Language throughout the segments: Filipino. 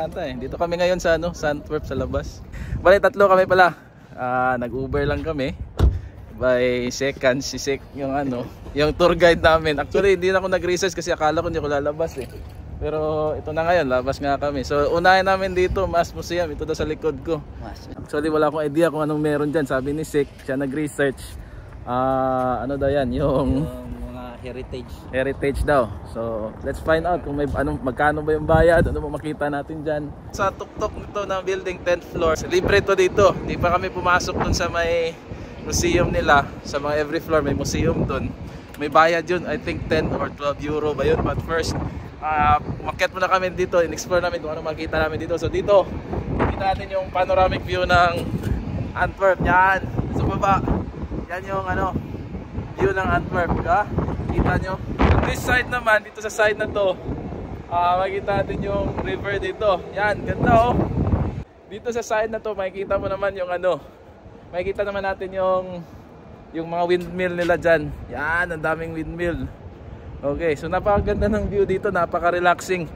ata eh. Dito kami ngayon sa sa Antwerp sa labas. Bali tatlo kami pala. Nag-Uber lang kami. By second, si Sek yung yung tour guide namin. Actually, hindi na ako nag-research kasi akala ko hindi ko lalabas eh. Pero ito na ngayon, labas nga kami. So unahin namin dito, Mass Museum. Ito daw sa likod ko. Actually wala akong idea kung anong meron dyan. Sabi ni Sek, siya nag-research. Ano daw yan, yung heritage daw. So let's find out kung may magkano ba yung bayad, ano mo makita natin dyan. Sa tuktok nito ng building 10th floor, libre to dito. Hindi pa kami pumasok dun sa may museum nila. Sa mga every floor may museum dun. May bayad yun, I think 10 or 12 euro ba yun. But first, umakyat muna kami dito, in-explore namin kung ano makita namin dito. So dito, makita natin yung panoramic view ng Antwerp. Yan, sa baba. Yan yung view ng Antwerp, ha? Kita nyo. On this side naman, dito sa side na to, makikita natin yung river dito. Yan, ganda oh. Dito sa side na to, makikita mo naman yung makikita naman natin yung mga windmill nila dyan. Yan, ang daming windmill. Okay, so napakaganda ng view dito, napaka-relaxing.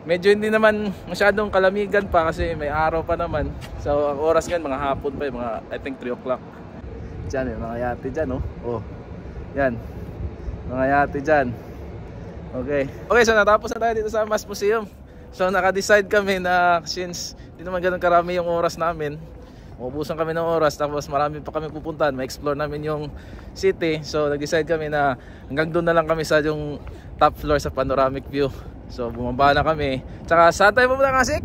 Medyo hindi naman masyadong kalamigan pa kasi may araw pa naman. So ang oras ngayon, mga hapon pa, mga I think 3 o'clock. Dyan, mga yate dyan, oh. Yan. Mga yate dyan. Okay. Okay, so natapos na tayo dito sa Mass Museum. So naka-decide kami na since hindi naman ganun karami yung oras namin, ubusan kami ng oras, tapos marami pa kami pupuntahan, ma-explore namin yung city. So nag-decide kami na hanggang doon na lang kami sa yung top floor sa panoramic view. So bumaba na kami. Tsaka saan tayo pumunta kasi?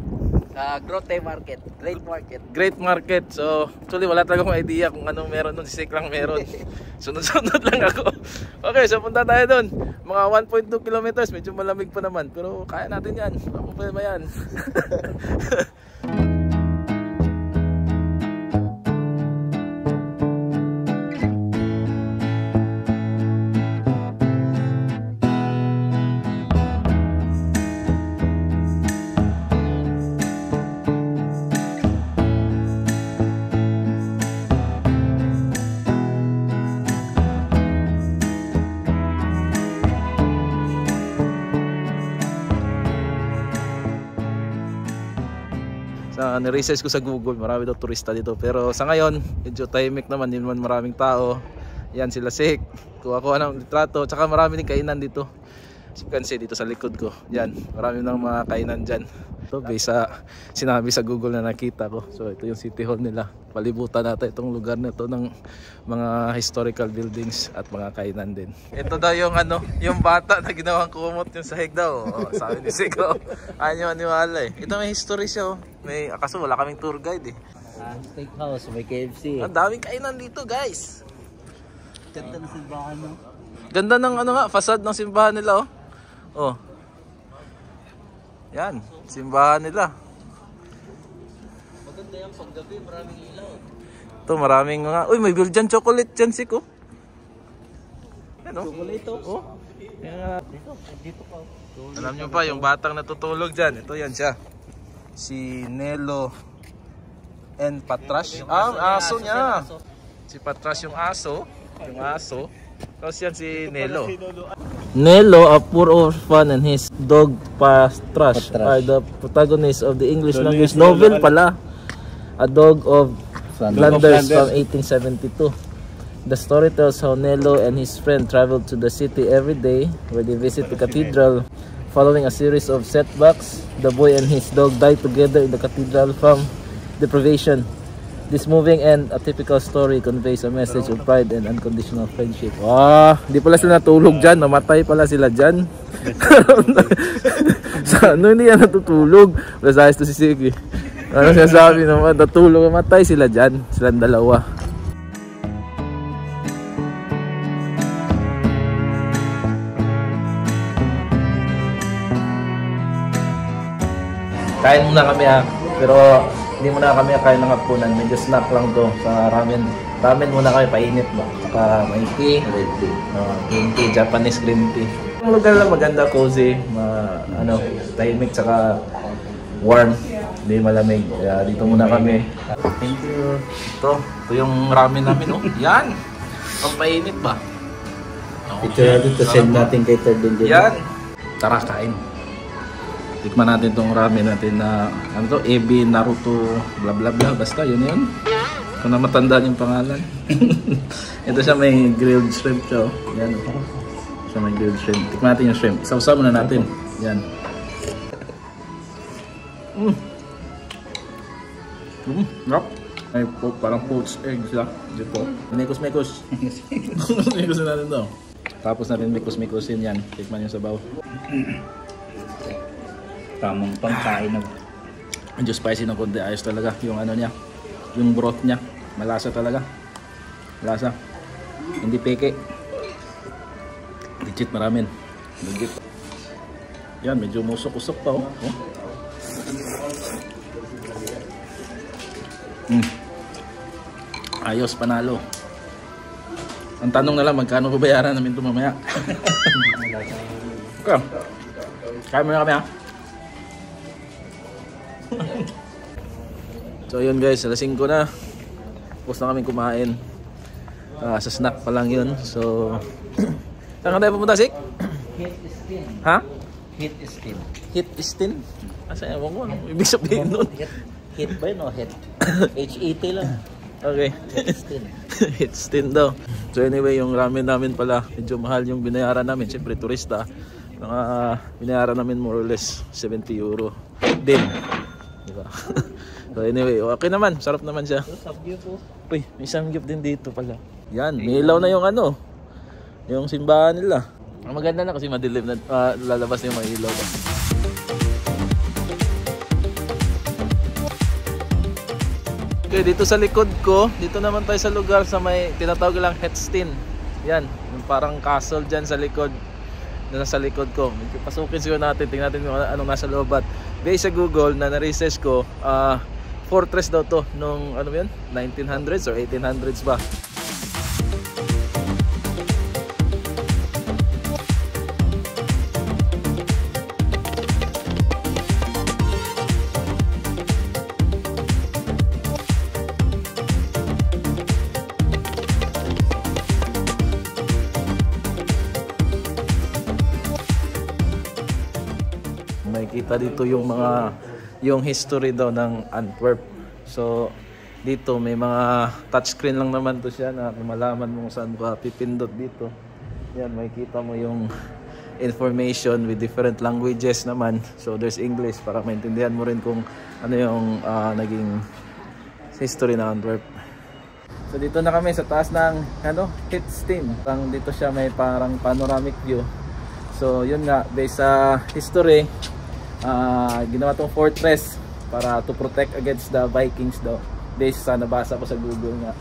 Sa Grote Market, Great Market. So actually wala talaga akong idea kung anong meron doon, si Sek lang meron. Sunod-sunod lang ako. Okay, so punta tayo doon. Mga 1.2 kilometers, medyo malamig pa naman, pero kaya natin yan. Wala problema yan. Ni-research ko sa Google, marami daw turista dito, pero sa ngayon medyo tahimik naman, hindi naman maraming tao. Yan sila Sek, kuha ko ng litrato, tsaka marami din kainan dito. As you can see dito sa likod ko, yan, marami ng mga kainan dyan. Ito based sa sinabi sa Google na nakita ko. So ito yung City Hall nila, palibutan natin itong lugar na ito ng mga historical buildings at mga kainan din. Ito daw yung yung bata na ginawang kumot yung sahig daw. Sabi ni Sek, ayaw nyo maniwala eh. Ito may history siya. May kaso wala kaming tour guide eh. Steakhouse, may KFC. Ang daming kainan dito guys. Ganda ng simbahan no? Ganda ng facade ng simbahan nila oh. Yan, simbahan nila. Maganda yan paggabi, maraming ilaw. Ito maraming uy, may Belgian chocolate dyan Siko. Ano? Chocolate oh. Dito pa. Alam nyo pa, yung batang natutulog dyan, ito yan siya. Si Nelo and Patras. Aso niya. Si Patras yung aso. Tapos yan si Nelo. Nelo, a poor orphan, and his dog Patras are the protagonists of the English language novel pala. A Dog of Flanders from 1872. The story tells how Nelo and his friend traveled to the city every day where they visit the cathedral. Following a series of setbacks, the boy and his dog died together in the cathedral from deprivation. This moving and atypical story conveys a message of pride and unconditional friendship. Hindi pala sila natulog dyan, namatay pala sila dyan. Hindi yan natutulog. Masayos to si Siki. Ano siya sabi naman, natulog, namatay sila dyan, silang dalawa. Kain muna kami pero hindi muna kami kain ng hapunan, medyo snack lang to sa ramen. Ramen muna kami, painit ba? Saka may tea, green tea, Japanese green tea. Yung lugar lang maganda, cozy, tahimik, saka warm, hindi malamig. Kaya dito muna kami. Thank you. Ito yung ramen namin Yan! Ang painit ba? Picture natin to send natin kay Third din. Yan! Tara, kain. Tikman natin tong ramen natin na ano to, Ebi Naruto bla bla bla, basta yun yun. Kung na matandaan yung pangalan. Ito siya, may grilled shrimp siya. Yan. Siya may grilled shrimp. Tikman natin yung shrimp. Sausaw muna natin. Yan. Rap. Ay, parang poached egg siya. Dito. Mekos-mekos. Mekos na natin to. Tapos natin mekos-mekosin yan. Tikman yung sabaw. Tamang pangkain na. Medyo spicy ng konti. Ayos talaga yung ano niya. Yung broth niya. Malasa talaga. Malasa. Hindi peke. Legit maraming. Legit. Yan, medyo musok-usok pa oh. Ayos, panalo. Ang tanong na lang, magkano babayaran namin ito mamaya? Okay. Kaya mo na kami ha. So yun guys, alas 5 na. Tapos na kami kumain. Sa snack pa lang yun. So, saan ka tayo pumunta, Sik? Hit skin. Ha? Hit skin. Hit stin? Asa yan? Wag mo. Ibig sabihin nun. Hit ba yun o hit? H-E-T lang. Okay. Hit skin. Hit stin daw. So anyway, yung ramen namin pala, medyo mahal yung binayaran namin. Siyempre, turista. Binayaran namin more or less 70 euro din. Diba? So anyway, okay naman. Sarap naman siya. Uy, may samgyup din dito pala. Yan, may ilaw na yung ano. Yung simbahan nila. Ang maganda na kasi madilim na lalabas na yung mga ilaw. Okay, dito sa likod ko, dito naman tayo sa lugar sa may tinatawag lang Hetstein. Yan, yung parang castle dyan sa likod. Nasa likod ko. Pasukin siguro natin, tingnan natin kung anong nasa loob. At based sa Google na na-research ko, fortress daw to nung ano yun? 1900s or 1800s ba? Makikita dito yung history daw ng Antwerp. So dito may mga touchscreen lang naman to siya na malaman mo saan ka pipindot dito. Yan, makikita mo yung information with different languages naman. So there's English para maintindihan mo rin kung ano yung naging history ng Antwerp. So dito na kami sa taas ng Hetstein. Dito siya may parang panoramic view. So yun nga, based sa history, ginawa tong fortress para to protect against the Vikings daw, based sa nabasa ko sa Google nga.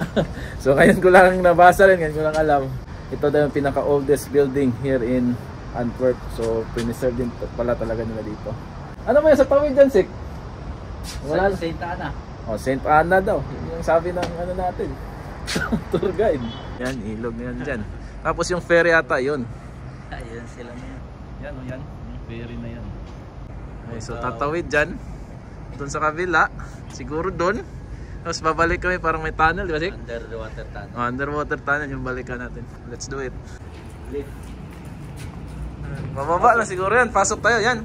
So ngayon ko lang nabasa rin, ngayon ko lang alam. Ito daw yung pinaka oldest building here in Antwerp. So preserve din pala talaga nila dito. Ano mo yung sa tawid dyan, Sik? Wala, Saint Anna. Oh, Saint Anna daw. Yun yung sabi ng ano natin, tour guide. Yan, ilog na yan dyan. Tapos yung ferry ata, yun. Ayun sila na yan. Yan o yan, yung ferry na yan. Okay, so tatawid dyan, dun sa kabila, siguro dun. Tapos babalik kami, parang may tunnel, di ba, Sik? Underwater tunnel. Oh, underwater tunnel yung balikan natin. Let's do it. Lift. Bababa na siguro yan, pasok tayo, yan.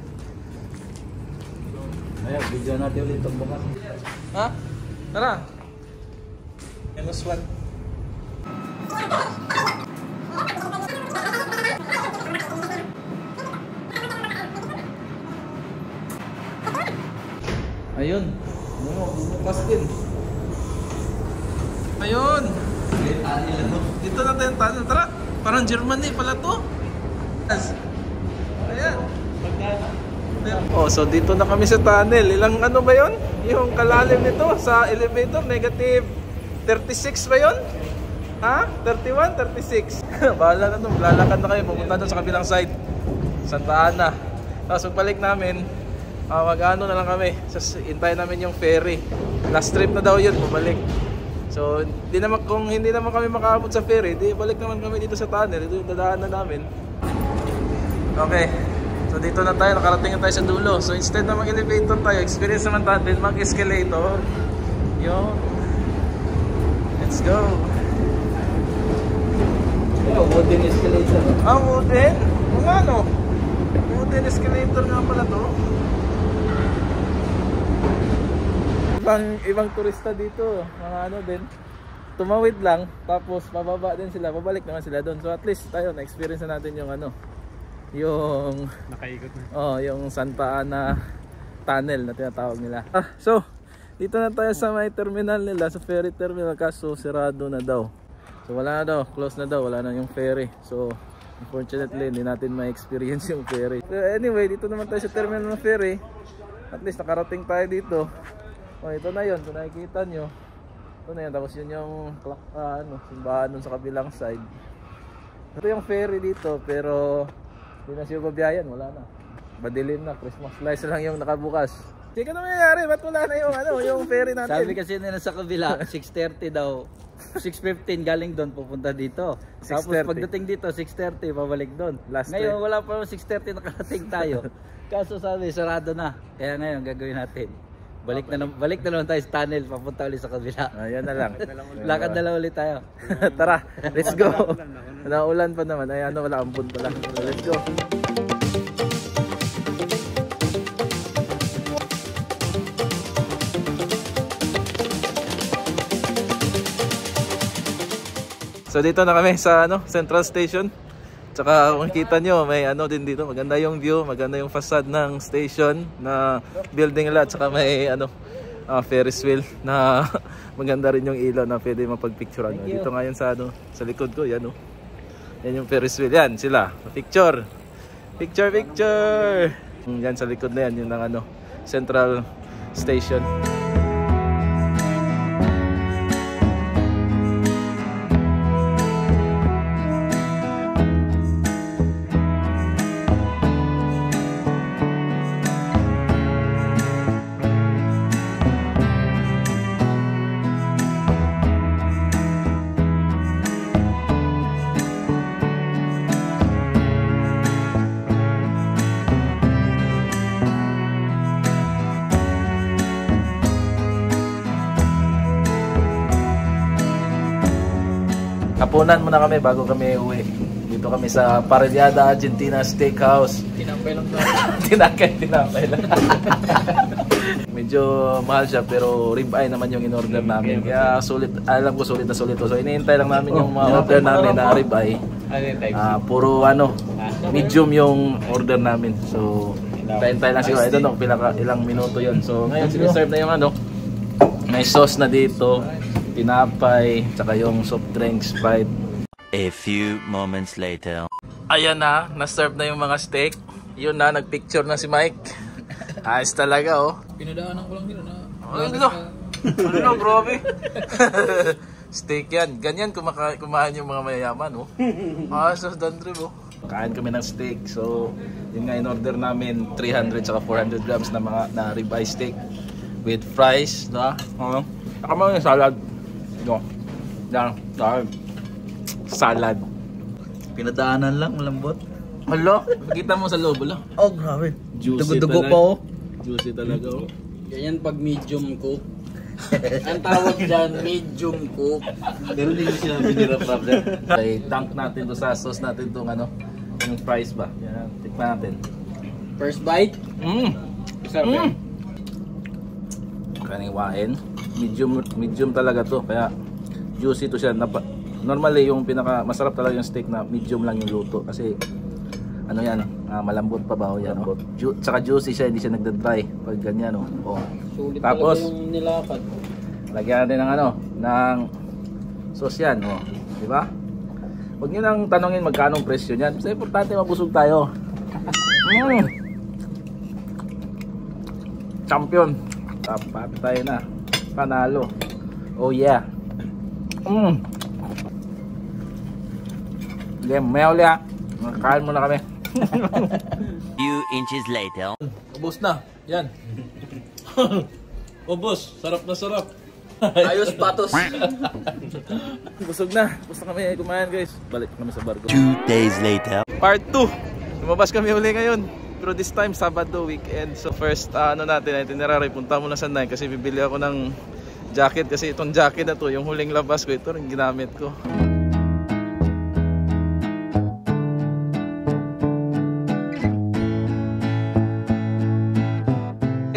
Ayan, video natin ulit itong bukas. Ha? Tara. -1. Ayun. Bukas din. Ayun. Dito na tayo tunnel. Tara. Parang Germany pala to. Ayan. Oh, so dito na kami sa tunnel. Ilang ano ba yon? Yung kalalim nito sa elevator, negative 36 ba yon? Ha? 31, 36. Bahala na to. Lalakad na kayo. Pupunta doon sa kabilang side. Santa Ana. Tapos pagbalik namin, mag-ano na lang kami. Hintayin namin yung ferry. Last trip na daw yun, bumalik. So, kung hindi naman kami makaabot sa ferry, di balik naman kami dito sa tunnel. Ito yung dadaan na namin. Okay. So, dito na tayo. Nakarating na tayo sa dulo. So, instead na mag-elevator tayo, experience naman natin mag-escalator. Yo. Let's go. Wooden escalator. Wooden? Kung ano? Wooden escalator nga pala to. ibang turista dito, mga ano din. Tumawid lang, tapos pababa din sila, babalik naman sila doon. So at least tayo na-experience na natin yung ano, yung Nakaikot na. oh, yung Santa Ana tunnel na tinatawag nila. So dito na tayo sa may terminal nila, sa ferry terminal, kaso sirado na daw. So wala na daw, close na daw, wala na yung ferry. So unfortunately hindi natin ma-experience yung ferry. So anyway, dito naman tayo sa terminal ng ferry. At least nakarating tayo dito. Oh, ito na yun, kung nakikita nyo. Ito na yun, tapos yun yung simbahan dun sa kabilang side. Ito yung ferry dito, pero hindi na siya babiyayan, wala na. Madilim na, Christmas lights lang yung nakabukas. Hindi ka na nangyayari, ba't wala na yung ferry natin? Sabi kasi nila sa kabila, 6:30 daw. 6:15 galing doon pupunta dito. Tapos 6:30. pagdating dito 6:30 pabalik doon. Last Ngayon trip. wala pa 6:30 nakarating tayo. Kaso sabi sarado na. Kaya ngayon gagawin natin. Balik na naman tayo sa tunnel papunta ulit sa kabila. Ayan na lang. Lakad na lang ulit tayo. Tara, let's go. Naulan pa naman, ay ano, wala ampun pala. So, let's go. So dito na kami sa Central Station. Tsaka kung makikita nyo, may din dito, maganda yung view, maganda yung facade ng station na building nila, tsaka may Ferris wheel na maganda rin yung ilaw na pwede mapagpicturean. Dito ngayon sa sa likod ko, yan yan yung Ferris wheel, yan sila. Picture. Picture. Yan sa likod na yan, yung ng Central Station. Hapunan muna kami bago kami uwi. Dito kami sa Parellada Argentina Steakhouse. Tinampay lang Tinapay lang. Medyo mahal siya pero ribeye naman yung in-order namin. Kaya sulit, alam ko sulit na sulit. So iniintay lang namin yung mga order namin na ribeye. Puro medium yung order namin. So hintay lang siguro. I don't know ilang minuto yun. So ngayon siniserve na yung may sauce na dito, tinapay, tsaka yung soft drinks, Sprite. A few moments later. Ayan na, na-serve na yung mga steak. Yun na, nagpicture na si Mike. Ayos talaga, oh. Pinadaanan ko lang dito na. Grabe. Steak yan. Ganyan kumain yung mga mayayaman, oh. Ayos na dandrib, oh. Kain kami ng steak. So, yun nga in-order namin 300 saka 400 grams na ribeye steak with fries, no? Saka mga salad. No. Salad. Pinadaanan lang malambot. Hala, nakita mo sa loob lang. Oh, grabe. Juicy Dugo-dugo talaga. pa oh. Juicy talaga, oh. Ganyan pag medium cook. Ang tawag dyan, medium cook. Pero hindi ko sinabi ni problem. Okay, tank natin to sa sauce natin tong yung fries ba. Yan, tikman natin. First bite. Sarap. Kaniwain. Medium talaga to, kaya juicy to siya. Normally yung masarap talaga yung steak na medium lang yung luto kasi malambot pa ba yan, oh. Tsaka juicy siya, hindi siya nagda-dry pag ganyan, oh. Sulit Tapos talaga yung nilakad. lagyan natin ng sauce yan, oh. Di ba? Huwag niyo nang tanongin magkano ang presyo niyan. Basta importante mabusog tayo. Champion. Tapat tayo na. Panalo. Oh yeah. Game, may uli ha. Makakain muna kami. Few inches later. Ubus na. Yan. Ubus. Sarap na sarap. Ayos patos. Busog na. Busog na kami kumain, guys. Balik kami sa barko. 2 days later. Part 2. Lumabas kami uli ngayon. Pero this time, Sabado, weekend. So first, natin, itinerary. Punta muna sa Nike kasi bibili ako ng jacket. Kasi itong jacket na to, yung huling labas ko, ito rin ginamit ko.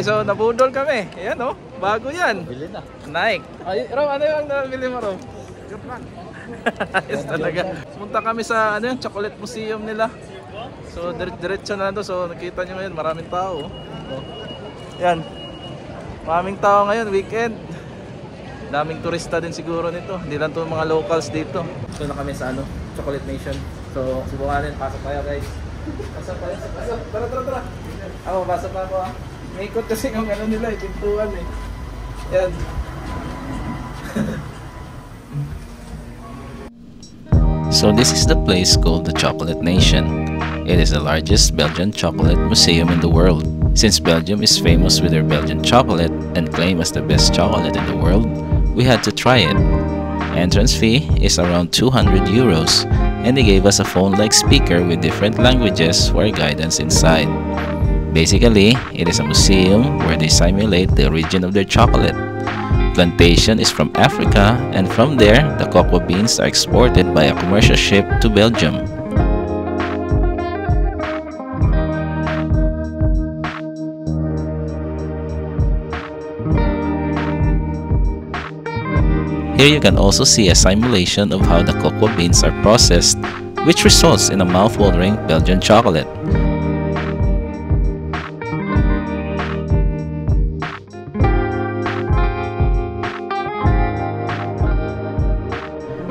So nabudol kami. Ayan oh, bago yan. Bili na. Nike. Ay, Rom, ano yung nabili mo, Rom? Yes, talaga. Punta kami sa ano yung Chocolate Museum nila. So diretso na to. So nakita nyo ngayon maraming tao. Oh. Yan. Maraming tao ngayon, weekend. Daming turista din siguro nito. Hindi lang to mga locals dito. So na kami sa ano, Chocolate Nation. So subukan natin, pasok tayo guys. Pasok tayo, pasok. Tara. Ako, pasok pa ako ah. May ikot kasi yung ano nila, pintuan eh. Yan. So this is the place called the Chocolate Nation. It is the largest Belgian chocolate museum in the world. Since Belgium is famous with their Belgian chocolate and claimed as the best chocolate in the world, we had to try it. Entrance fee is around 200 euros, and they gave us a phone-like speaker with different languages for guidance inside. Basically, it is a museum where they simulate the origin of their chocolate. Plantation is from Africa, and from there, the cocoa beans are exported by a commercial ship to Belgium. Here you can also see a simulation of how the cocoa beans are processed, which results in a mouth-watering Belgian chocolate.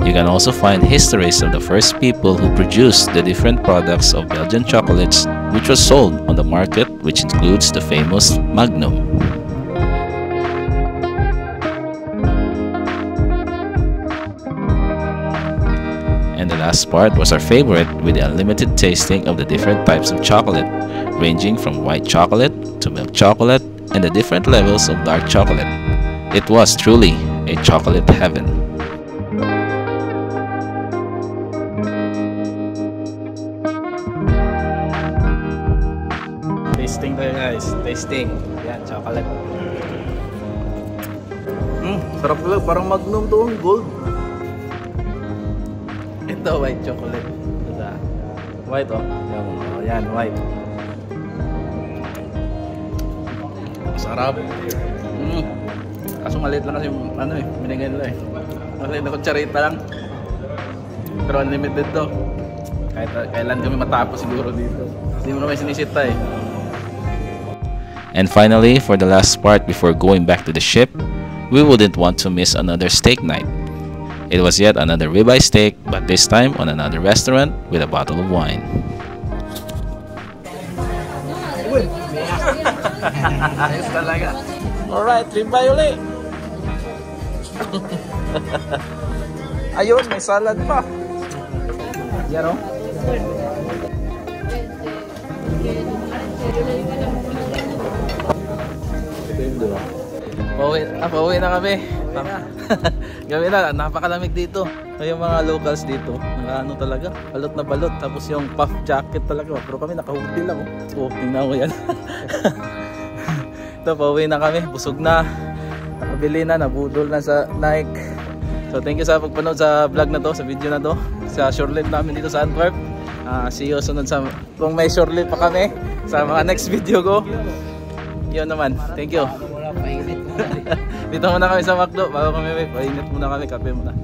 You can also find histories of the first people who produced the different products of Belgian chocolates, which was sold on the market, which includes the famous Magnum. And the last part was our favorite, with the unlimited tasting of the different types of chocolate, ranging from white chocolate to milk chocolate and the different levels of dark chocolate. It was truly a chocolate heaven. Tasting tayo guys, tasting. Yan, chocolate. Sarap lang, parang Magnum to, gold. Ito, white chocolate. Ito, white oh. Yan, white. Sarap. Kaso maliit lang kasi yung ano eh, binigay nila eh. Kasi na kutsarita lang. Pero unlimited to. Kahit kailan kami matapos siguro dito. Hindi mo naman sinisita eh. And finally, for the last part before going back to the ship, we wouldn't want to miss another steak night. It was yet another ribeye steak, but this time on another restaurant with a bottle of wine. Ayos talaga. Alright, ribeye uli. Ayun, may salad pa. Yan o. Pauwi na kami. Gabi na, napakalamig dito. Yung mga locals dito, ano talaga, balot na balot. Tapos yung puff jacket talaga. Pero kami naka-hoodie lang. Oh, tingnan ko yan. Ito, pauwi na kami. Busog na. Nakabili na, nabudol na sa Nike. So thank you sa pagpanood sa vlog na to, sa video na to. Sa shore live namin dito sa Antwerp. See you sunod sa, kung may shore live pa kami, sa mga next video ko. Yun naman, thank you. Dito muna kami sa McDo, bago kami painit muna kami, kape muna.